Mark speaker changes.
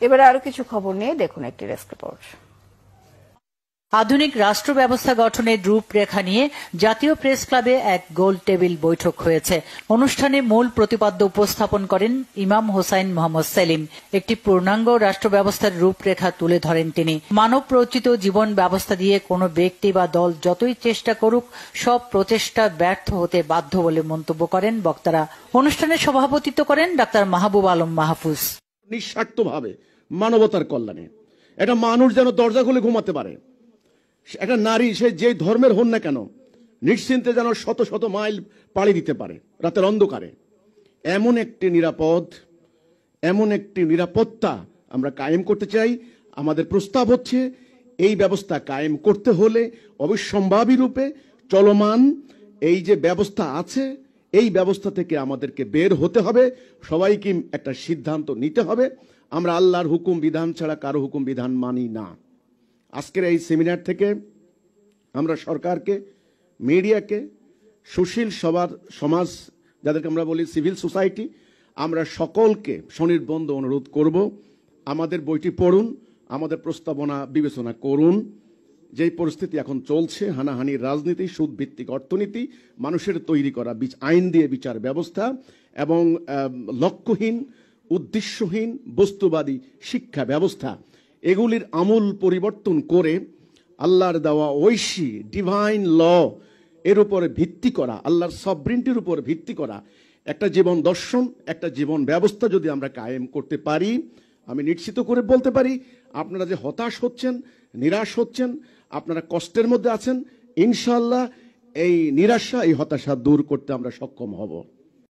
Speaker 1: এবারে আরো কিছু খবর নিয়ে দেখুন একটি ডেস্ক রিপোর্ট।
Speaker 2: আধুনিক রাষ্ট্র ব্যবস্থা গঠনের রূপরেখা নিয়ে জাতীয় প্রেস ক্লাবে এক গোল টেবিল বৈঠক হয়েছে। অনুষ্ঠানে মূল প্রতিপাদ্য উপস্থাপন করেন ইমাম হোসাইন মোহাম্মদ সেলিম। একটি পূর্ণাঙ্গ রাষ্ট্র ব্যবস্থার রূপরেখা তুলে ধরেন তিনি। মানব প্রচিত জীবন ব্যবস্থা দিয়ে কোনো ব্যক্তি বা দল যতই চেষ্টা করুক, সব প্রচেষ্টা ব্যর্থ হতে বাধ্য বলে মন্তব্য করেন বক্তারা। অনুষ্ঠানে সভাপতিত্ব করেন ডাক্তার মাহবুব আলম মাহফুজ।
Speaker 3: নিঃস্বার্থভাবে মানবতার কল্যাণে একটা মানুষ যেন দরজা খুলে ঘুমাতে পারে, একটা নারী সে যে ধর্মের হন না কেন নিশ্চিন্তে যেন শত শত মাইল পাড়ি দিতে পারে রাতের অন্ধকারে, এমন একটি নিরাপত্তা আমরা কায়েম করতে চাই। আমাদের প্রস্তাব হচ্ছে এই ব্যবস্থা কায়েম করতে হলে অবিসম্ভাবী রূপে চলমান এই যে ব্যবস্থা আছে এই ব্যবস্থা থেকে আমাদেরকে বের হতে হবে, সবাইকে একটা সিদ্ধান্ত নিতে হবে। আমরা আল্লাহর হুকুম বিধান ছাড়া কারো হুকুম বিধান মানি না। আজকের এই সেমিনার থেকে আমরা সরকারকে, মিডিয়াকে, সুশীল সমাজ যাদেরকে আমরা বলি সিভিল সোসাইটি, আমরা সকলকে স্বনির্বন্ধ অনুরোধ করব, আমাদের বইটি পড়ুন, আমাদের প্রস্তাবনা বিবেচনা করুন। যেই পরিস্থিতি এখন চলছে, হানাহানির রাজনীতি, সুদভিত্তিক অর্থনীতি, মানুষের তৈরি করা আইন দিয়ে বিচার ব্যবস্থা এবং লক্ষ্যহীন উদ্দেশ্যহীন বস্তুবাদী শিক্ষা ব্যবস্থা, এগুলির আমূল পরিবর্তন করে আল্লাহর দেওয়া ঐশী ডিভাইন ল এর উপরে ভিত্তি করা, আল্লাহর সভরেন্টির উপর ভিত্তি করা একটা জীবন দর্শন, একটা জীবন ব্যবস্থা যদি আমরা কায়েম করতে পারি, আমি নিশ্চিত করে বলতে পারি আপনারা যে হতাশ হচ্ছেন, নিরাশ হচ্ছেন, আপনারা কষ্টের মধ্যে আছেন, ইনশাআল্লাহ এই নিরাশা এই হতাশা দূর করতে আমরা সক্ষম হব।